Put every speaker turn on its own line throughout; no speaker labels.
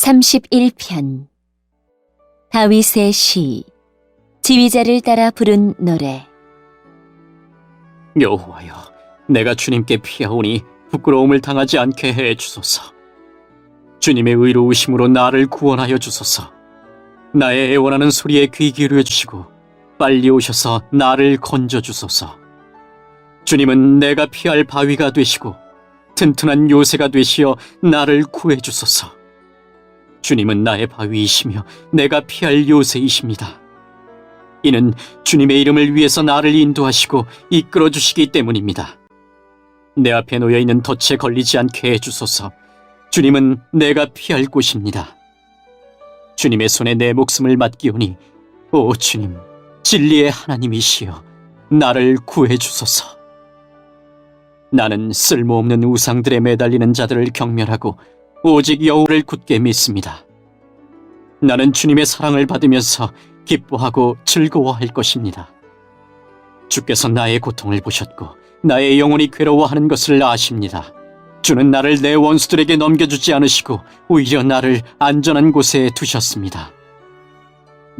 31편 다윗의 시 지휘자를 따라 부른 노래.
여호와여, 내가 주님께 피하오니 부끄러움을 당하지 않게 해 주소서. 주님의 의로우심으로 나를 구원하여 주소서. 나의 애원하는 소리에 귀 기울여 주시고 빨리 오셔서 나를 건져 주소서. 주님은 내가 피할 바위가 되시고 튼튼한 요새가 되시어 나를 구해 주소서. 주님은 나의 바위이시며 내가 피할 요새이십니다. 이는 주님의 이름을 위해서 나를 인도하시고 이끌어 주시기 때문입니다. 내 앞에 놓여있는 덫에 걸리지 않게 해주소서. 주님은 내가 피할 곳입니다. 주님의 손에 내 목숨을 맡기오니 오 주님, 진리의 하나님이시여 나를 구해 주소서. 나는 쓸모없는 우상들에 매달리는 자들을 경멸하고 오직 여호와를 굳게 믿습니다. 나는 주님의 사랑을 받으면서 기뻐하고 즐거워할 것입니다. 주께서 나의 고통을 보셨고 나의 영혼이 괴로워하는 것을 아십니다. 주는 나를 내 원수들에게 넘겨주지 않으시고 오히려 나를 안전한 곳에 두셨습니다.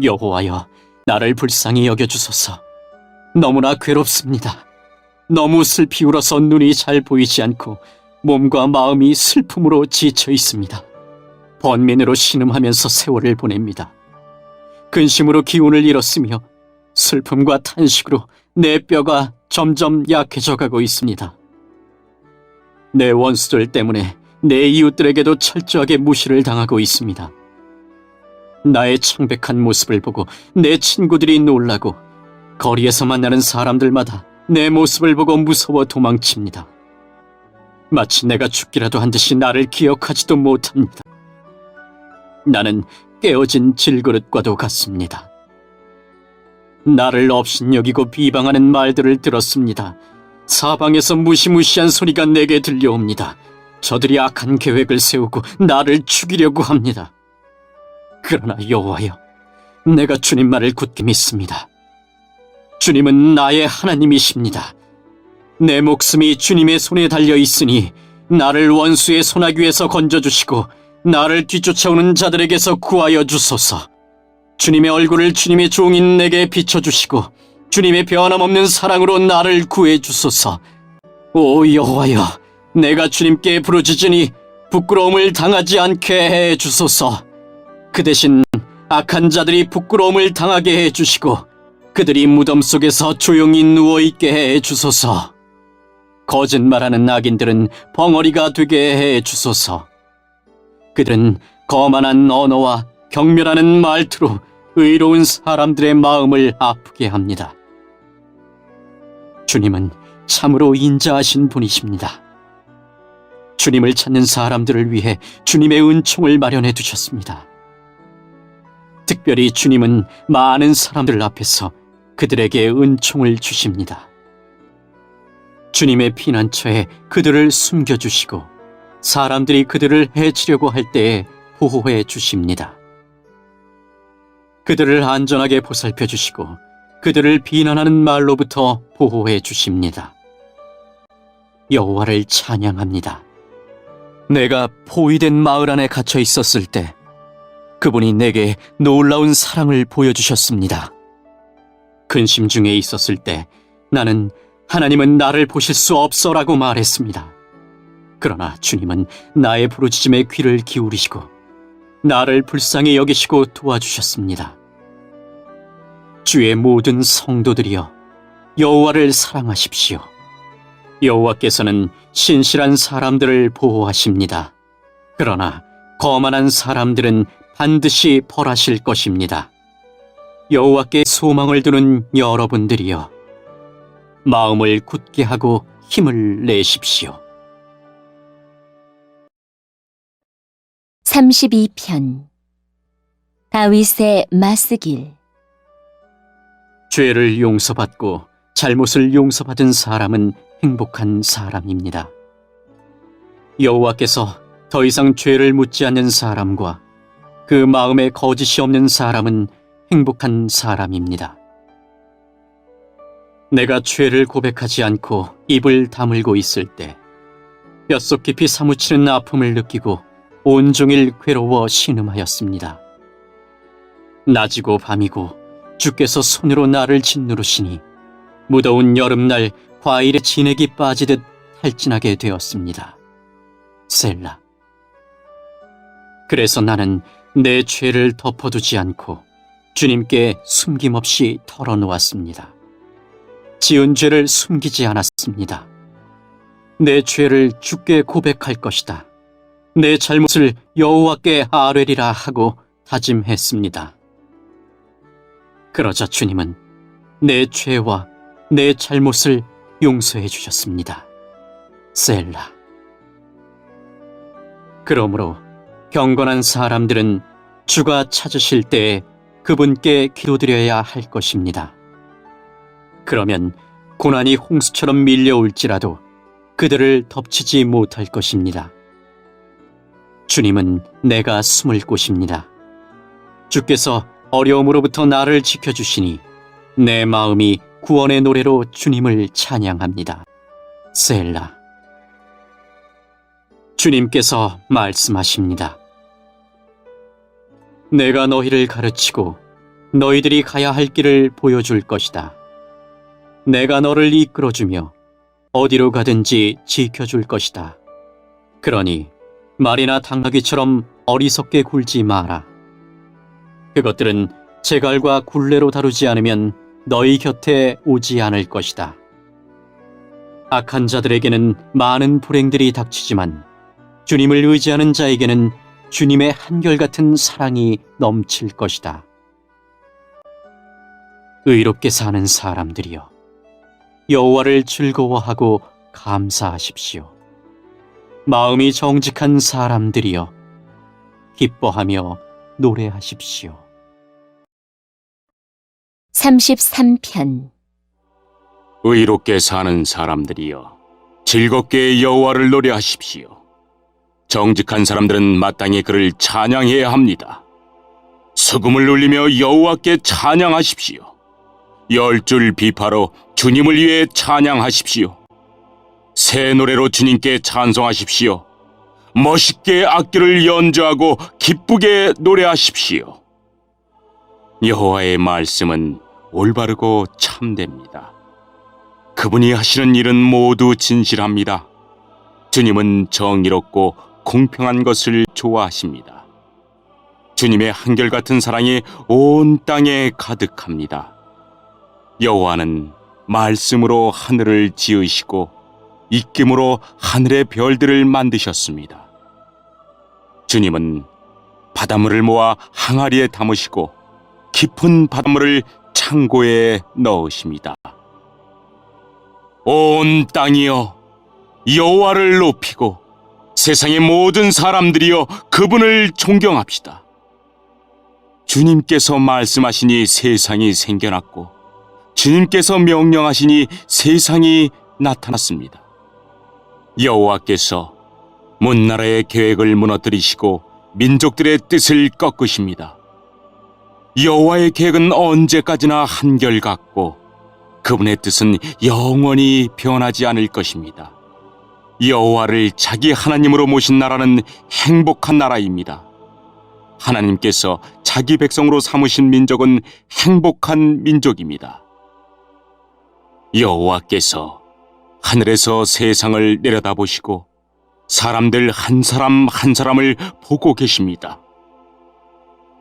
여호와여, 나를 불쌍히 여겨주소서. 너무나 괴롭습니다. 너무 슬피 울어서 눈이 잘 보이지 않고 몸과 마음이 슬픔으로 지쳐 있습니다. 번민으로 신음하면서 세월을 보냅니다. 근심으로 기운을 잃었으며 슬픔과 탄식으로 내 뼈가 점점 약해져 가고 있습니다. 내 원수들 때문에 내 이웃들에게도 철저하게 무시를 당하고 있습니다. 나의 창백한 모습을 보고 내 친구들이 놀라고 거리에서 만나는 사람들마다 내 모습을 보고 무서워 도망칩니다. 마치 내가 죽기라도 한 듯이 나를 기억하지도 못합니다. 나는 깨어진 질그릇과도 같습니다. 나를 업신여기고 비방하는 말들을 들었습니다. 사방에서 무시무시한 소리가 내게 들려옵니다. 저들이 악한 계획을 세우고 나를 죽이려고 합니다. 그러나 여호와여, 내가 주님 말을 굳게 믿습니다. 주님은 나의 하나님이십니다. 내 목숨이 주님의 손에 달려 있으니 나를 원수의 손아귀에서 건져주시고 나를 뒤쫓아오는 자들에게서 구하여 주소서. 주님의 얼굴을 주님의 종인 내게 비춰주시고 주님의 변함없는 사랑으로 나를 구해 주소서. 오 여호와여, 내가 주님께 부르짖으니 부끄러움을 당하지 않게 해 주소서. 그 대신 악한 자들이 부끄러움을 당하게 해 주시고 그들이 무덤 속에서 조용히 누워있게 해 주소서. 거짓말하는 악인들은 벙어리가 되게 해 주소서. 그들은 거만한 언어와 경멸하는 말투로 의로운 사람들의 마음을 아프게 합니다. 주님은 참으로 인자하신 분이십니다. 주님을 찾는 사람들을 위해 주님의 은총을 마련해 두셨습니다. 특별히 주님은 많은 사람들 앞에서 그들에게 은총을 주십니다. 주님의 피난처에 그들을 숨겨주시고 사람들이 그들을 해치려고 할 때에 보호해 주십니다. 그들을 안전하게 보살펴 주시고 그들을 비난하는 말로부터 보호해 주십니다. 여호와를 찬양합니다. 내가 포위된 마을 안에 갇혀 있었을 때 그분이 내게 놀라운 사랑을 보여주셨습니다. 근심 중에 있었을 때 나는 하나님은 나를 보실 수 없어라고 말했습니다. 그러나 주님은 나의 부르짖음에 귀를 기울이시고 나를 불쌍히 여기시고 도와주셨습니다. 주의 모든 성도들이여, 여호와를 사랑하십시오. 여호와께서는 신실한 사람들을 보호하십니다. 그러나 거만한 사람들은 반드시 벌하실 것입니다. 여호와께 소망을 두는 여러분들이여, 마음을 굳게 하고 힘을 내십시오.
32편 다윗의 마스길.
죄를 용서받고 잘못을 용서받은 사람은 행복한 사람입니다. 여호와께서 더 이상 죄를 묻지 않는 사람과 그 마음에 거짓이 없는 사람은 행복한 사람입니다. 내가 죄를 고백하지 않고 입을 다물고 있을 때 뼛속 깊이 사무치는 아픔을 느끼고 온종일 괴로워 신음하였습니다. 낮이고 밤이고 주께서 손으로 나를 짓누르시니 무더운 여름날 과일에 진액이 빠지듯 탈진하게 되었습니다. 셀라. 그래서 나는 내 죄를 덮어두지 않고 주님께 숨김없이 털어놓았습니다. 지은 죄를 숨기지 않았습니다. 내 죄를 주께 고백할 것이다. 내 잘못을 여호와께 아뢰리라 하고 다짐했습니다. 그러자 주님은 내 죄와 내 잘못을 용서해 주셨습니다. 셀라. 그러므로 경건한 사람들은 주가 찾으실 때에 그분께 기도드려야 할 것입니다. 그러면 고난이 홍수처럼 밀려올지라도 그들을 덮치지 못할 것입니다. 주님은 내가 숨을 곳입니다. 주께서 어려움으로부터 나를 지켜주시니 내 마음이 구원의 노래로 주님을 찬양합니다. 셀라. 주님께서 말씀하십니다. 내가 너희를 가르치고 너희들이 가야 할 길을 보여줄 것이다. 내가 너를 이끌어주며 어디로 가든지 지켜줄 것이다. 그러니 말이나 당나귀처럼 어리석게 굴지 마라. 그것들은 제갈과 굴레로 다루지 않으면 너희 곁에 오지 않을 것이다. 악한 자들에게는 많은 불행들이 닥치지만 주님을 의지하는 자에게는 주님의 한결같은 사랑이 넘칠 것이다. 의롭게 사는 사람들이여, 여호와를 즐거워하고 감사하십시오. 마음이 정직한 사람들이여, 기뻐하며 노래하십시오.
33편.
의롭게 사는 사람들이여, 즐겁게 여호와를 노래하십시오. 정직한 사람들은 마땅히 그를 찬양해야 합니다. 수금을 울리며 여호와께 찬양하십시오. 열줄 비파로 주님을 위해 찬양하십시오. 새 노래로 주님께 찬송하십시오. 멋있게 악기를 연주하고 기쁘게 노래하십시오. 여호와의 말씀은 올바르고 참됩니다. 그분이 하시는 일은 모두 진실합니다. 주님은 정의롭고 공평한 것을 좋아하십니다. 주님의 한결같은 사랑이 온 땅에 가득합니다. 여호와는 말씀으로 하늘을 지으시고 입김으로 하늘의 별들을 만드셨습니다. 주님은 바닷물을 모아 항아리에 담으시고 깊은 바닷물을 창고에 넣으십니다. 온 땅이여, 여호와를 높이고 세상의 모든 사람들이여 그분을 존경합시다. 주님께서 말씀하시니 세상이 생겨났고 주님께서 명령하시니 세상이 나타났습니다. 여호와께서 문나라의 계획을 무너뜨리시고 민족들의 뜻을 꺾으십니다. 여호와의 계획은 언제까지나 한결같고 그분의 뜻은 영원히 변하지 않을 것입니다. 여호와를 자기 하나님으로 모신 나라는 행복한 나라입니다. 하나님께서 자기 백성으로 삼으신 민족은 행복한 민족입니다. 여호와께서 하늘에서 세상을 내려다보시고 사람들 한 사람 한 사람을 보고 계십니다.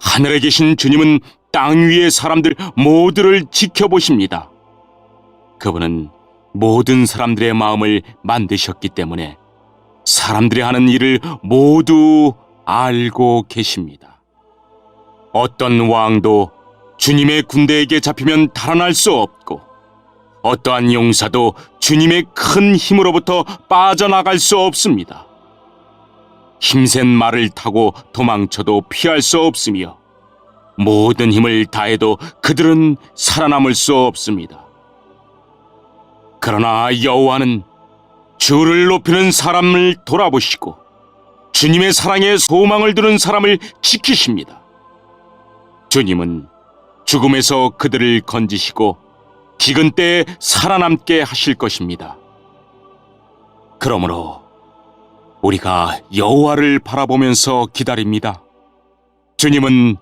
하늘에 계신 주님은 땅 위의 사람들 모두를 지켜보십니다. 그분은 모든 사람들의 마음을 만드셨기 때문에 사람들이 하는 일을 모두 알고 계십니다. 어떤 왕도 주님의 군대에게 잡히면 달아날 수 없고 어떠한 용사도 주님의 큰 힘으로부터 빠져나갈 수 없습니다. 힘센 말을 타고 도망쳐도 피할 수 없으며 모든 힘을 다해도 그들은 살아남을 수 없습니다. 그러나 여호와는 주를 높이는 사람을 돌아보시고 주님의 사랑에 소망을 두는 사람을 지키십니다. 주님은 죽음에서 그들을 건지시고 기근 때에 살아남게 하실 것입니다. 그러므로 우리가 여호와를 바라보면서 기다립니다. 주님은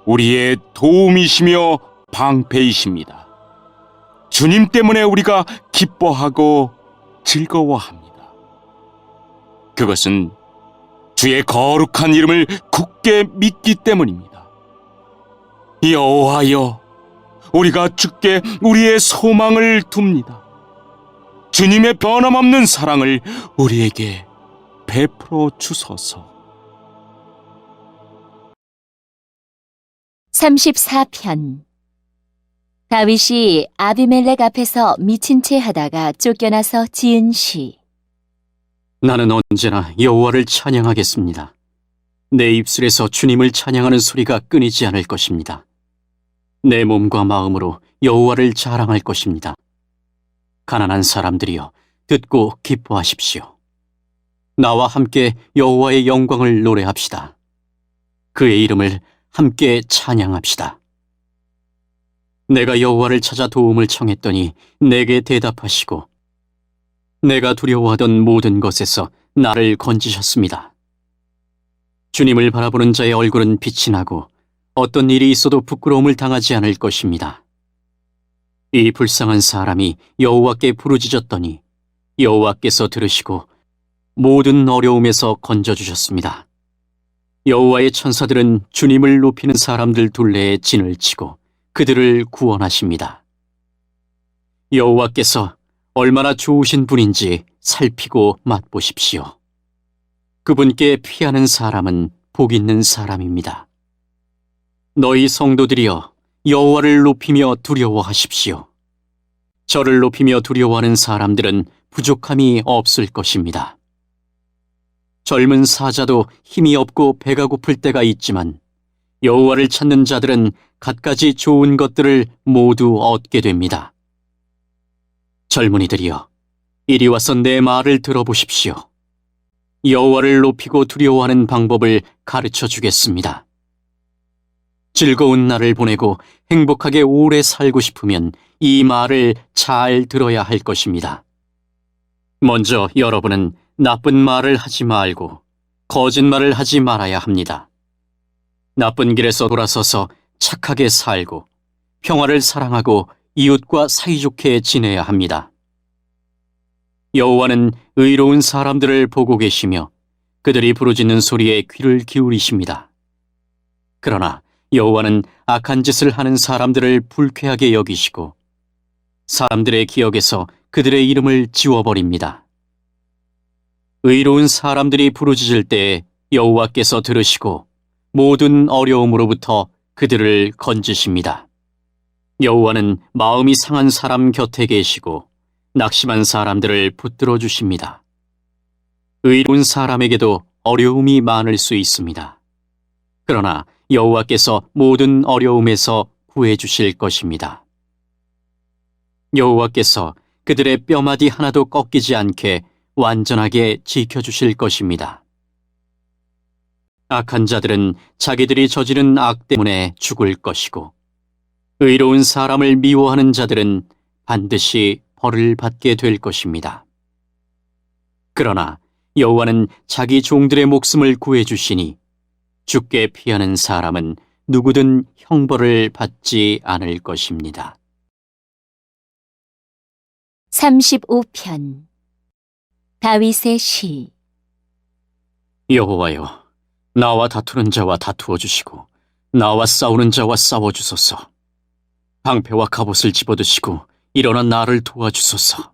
우리의 도움이시며 방패이십니다. 주님 때문에 우리가 기뻐하고 즐거워합니다. 그것은 주의 거룩한 이름을 굳게 믿기 때문입니다. 여호와여, 우리가 주께 우리의 소망을 둡니다. 주님의 변함없는 사랑을 우리에게 베풀어 주소서.
34편. 다윗이 아비멜렉 앞에서 미친 채 하다가 쫓겨나서 지은 시.
나는 언제나 여호와를 찬양하겠습니다. 내 입술에서 주님을 찬양하는 소리가 끊이지 않을 것입니다. 내 몸과 마음으로 여호와를 자랑할 것입니다. 가난한 사람들이여, 듣고 기뻐하십시오. 나와 함께 여호와의 영광을 노래합시다. 그의 이름을 함께 찬양합시다. 내가 여호와를 찾아 도움을 청했더니 내게 대답하시고 내가 두려워하던 모든 것에서 나를 건지셨습니다. 주님을 바라보는 자의 얼굴은 빛이 나고 어떤 일이 있어도 부끄러움을 당하지 않을 것입니다. 이 불쌍한 사람이 여호와께 부르짖었더니 여호와께서 들으시고 모든 어려움에서 건져주셨습니다. 여호와의 천사들은 주님을 높이는 사람들 둘레에 진을 치고 그들을 구원하십니다. 여호와께서 얼마나 좋으신 분인지 살피고 맛보십시오. 그분께 피하는 사람은 복 있는 사람입니다. 너희 성도들이여, 여호와를 높이며 두려워하십시오. 저를 높이며 두려워하는 사람들은 부족함이 없을 것입니다. 젊은 사자도 힘이 없고 배가 고플 때가 있지만 여호와를 찾는 자들은 갖가지 좋은 것들을 모두 얻게 됩니다. 젊은이들이여, 이리 와서 내 말을 들어보십시오. 여호와를 높이고 두려워하는 방법을 가르쳐 주겠습니다. 즐거운 날을 보내고 행복하게 오래 살고 싶으면 이 말을 잘 들어야 할 것입니다. 먼저 여러분은 나쁜 말을 하지 말고 거짓말을 하지 말아야 합니다. 나쁜 길에서 돌아서서 착하게 살고 평화를 사랑하고 이웃과 사이좋게 지내야 합니다. 여호와는 의로운 사람들을 보고 계시며 그들이 부르짖는 소리에 귀를 기울이십니다. 그러나 여호와는 악한 짓을 하는 사람들을 불쾌하게 여기시고 사람들의 기억에서 그들의 이름을 지워버립니다. 의로운 사람들이 부르짖을 때에 여호와께서 들으시고 모든 어려움으로부터 그들을 건지십니다. 여호와는 마음이 상한 사람 곁에 계시고 낙심한 사람들을 붙들어 주십니다. 의로운 사람에게도 어려움이 많을 수 있습니다. 그러나 여호와께서 모든 어려움에서 구해 주실 것입니다. 여호와께서 그들의 뼈마디 하나도 꺾이지 않게 완전하게 지켜주실 것입니다. 악한 자들은 자기들이 저지른 악 때문에 죽을 것이고 의로운 사람을 미워하는 자들은 반드시 벌을 받게 될 것입니다. 그러나 여호와는 자기 종들의 목숨을 구해주시니 주께 피하는 사람은 누구든 형벌을 받지 않을 것입니다.
35편. 다윗의 시.
여호와여, 나와 다투는 자와 다투어 주시고 나와 싸우는 자와 싸워 주소서. 방패와 갑옷을 집어드시고 일어나 나를 도와주소서.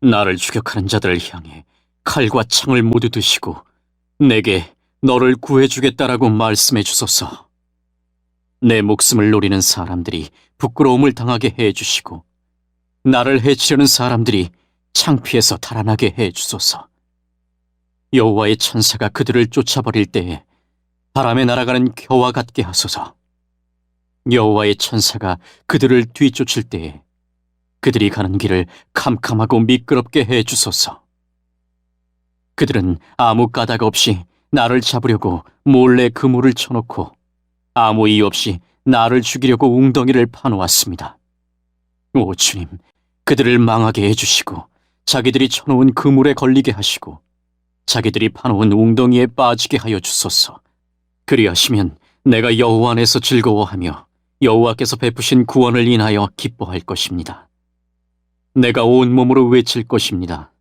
나를 추격하는 자들을 향해 칼과 창을 모두 드시고 내게 너를 구해주겠다라고 말씀해 주소서. 내 목숨을 노리는 사람들이 부끄러움을 당하게 해주시고 나를 해치려는 사람들이 창피해서 달아나게 해주소서. 여호와의 천사가 그들을 쫓아버릴 때에 바람에 날아가는 겨와 같게 하소서. 여호와의 천사가 그들을 뒤쫓을 때에 그들이 가는 길을 캄캄하고 미끄럽게 해주소서. 그들은 아무 까닭 없이 나를 잡으려고 몰래 그물을 쳐놓고 아무 이유 없이 나를 죽이려고 웅덩이를 파놓았습니다. 오 주님, 그들을 망하게 해주시고 자기들이 쳐놓은 그물에 걸리게 하시고 자기들이 파놓은 웅덩이에 빠지게 하여 주소서. 그리하시면 내가 여호와 안에서 즐거워하며 여호와께서 베푸신 구원을 인하여 기뻐할 것입니다. 내가 온몸으로 외칠 것입니다.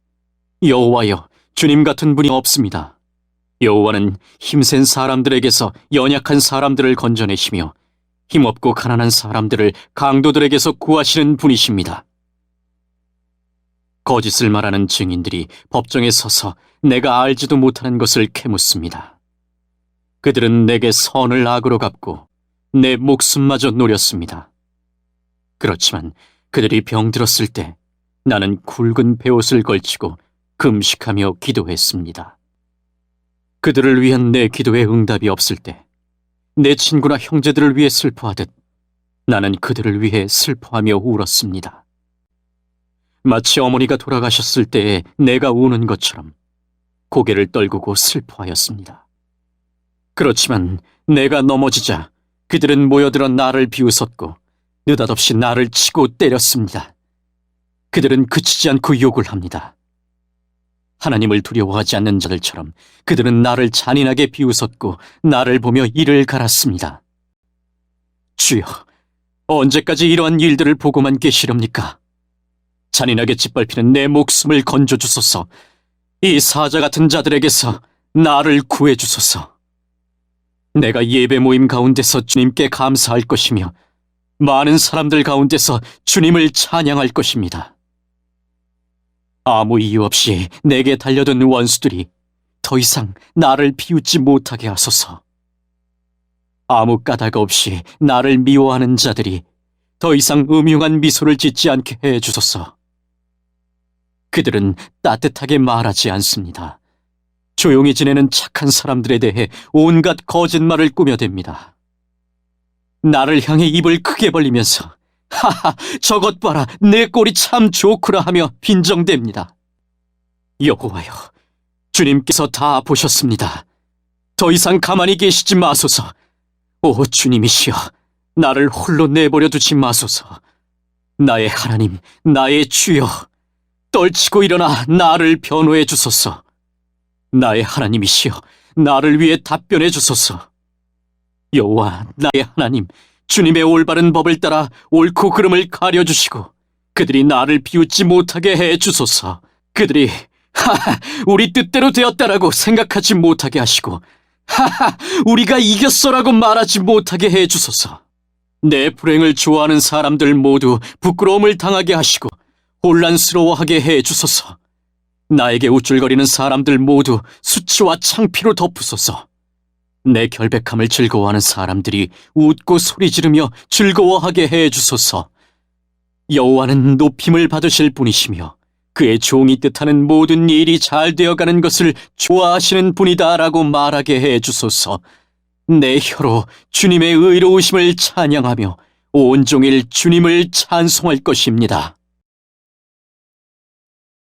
여호와여, 주님 같은 분이 없습니다. 여호와는 힘센 사람들에게서 연약한 사람들을 건져내시며 힘없고 가난한 사람들을 강도들에게서 구하시는 분이십니다. 거짓을 말하는 증인들이 법정에 서서 내가 알지도 못하는 것을 캐묻습니다. 그들은 내게 선을 악으로 갚고 내 목숨마저 노렸습니다. 그렇지만 그들이 병들었을 때 나는 굵은 베옷을 걸치고 금식하며 기도했습니다. 그들을 위한 내 기도에 응답이 없을 때 내 친구나 형제들을 위해 슬퍼하듯 나는 그들을 위해 슬퍼하며 울었습니다. 마치 어머니가 돌아가셨을 때에 내가 우는 것처럼 고개를 떨구고 슬퍼하였습니다. 그렇지만 내가 넘어지자 그들은 모여들어 나를 비웃었고 느닷없이 나를 치고 때렸습니다. 그들은 그치지 않고 욕을 합니다. 하나님을 두려워하지 않는 자들처럼 그들은 나를 잔인하게 비웃었고 나를 보며 이를 갈았습니다. 주여, 언제까지 이러한 일들을 보고만 계시렵니까? 잔인하게 짓밟히는 내 목숨을 건져주소서. 이 사자 같은 자들에게서 나를 구해주소서. 내가 예배 모임 가운데서 주님께 감사할 것이며 많은 사람들 가운데서 주님을 찬양할 것입니다. 아무 이유 없이 내게 달려든 원수들이 더 이상 나를 비웃지 못하게 하소서. 아무 까닭 없이 나를 미워하는 자들이 더 이상 음흉한 미소를 짓지 않게 해주소서. 그들은 따뜻하게 말하지 않습니다. 조용히 지내는 착한 사람들에 대해 온갖 거짓말을 꾸며댑니다. 나를 향해 입을 크게 벌리면서 하하, 저것 봐라, 내 꼴이 참 좋구나 하며 빈정댑니다. 여호와여, 주님께서 다 보셨습니다. 더 이상 가만히 계시지 마소서. 오 주님이시여, 나를 홀로 내버려 두지 마소서. 나의 하나님, 나의 주여, 떨치고 일어나 나를 변호해 주소서. 나의 하나님이시여, 나를 위해 답변해 주소서. 여호와, 나의 하나님, 주님의 올바른 법을 따라 옳고 그름을 가려주시고 그들이 나를 비웃지 못하게 해주소서. 그들이 하하, 우리 뜻대로 되었다라고 생각하지 못하게 하시고 하하, 우리가 이겼어라고 말하지 못하게 해주소서. 내 불행을 좋아하는 사람들 모두 부끄러움을 당하게 하시고 혼란스러워하게 해주소서. 나에게 우쭐거리는 사람들 모두 수치와 창피로 덮으소서. 내 결백함을 즐거워하는 사람들이 웃고 소리 지르며 즐거워하게 해주소서. 여호와는 높임을 받으실 분이시며 그의 종이 뜻하는 모든 일이 잘 되어가는 것을 좋아하시는 분이다라고 말하게 해주소서. 내 혀로 주님의 의로우심을 찬양하며 온종일 주님을 찬송할 것입니다.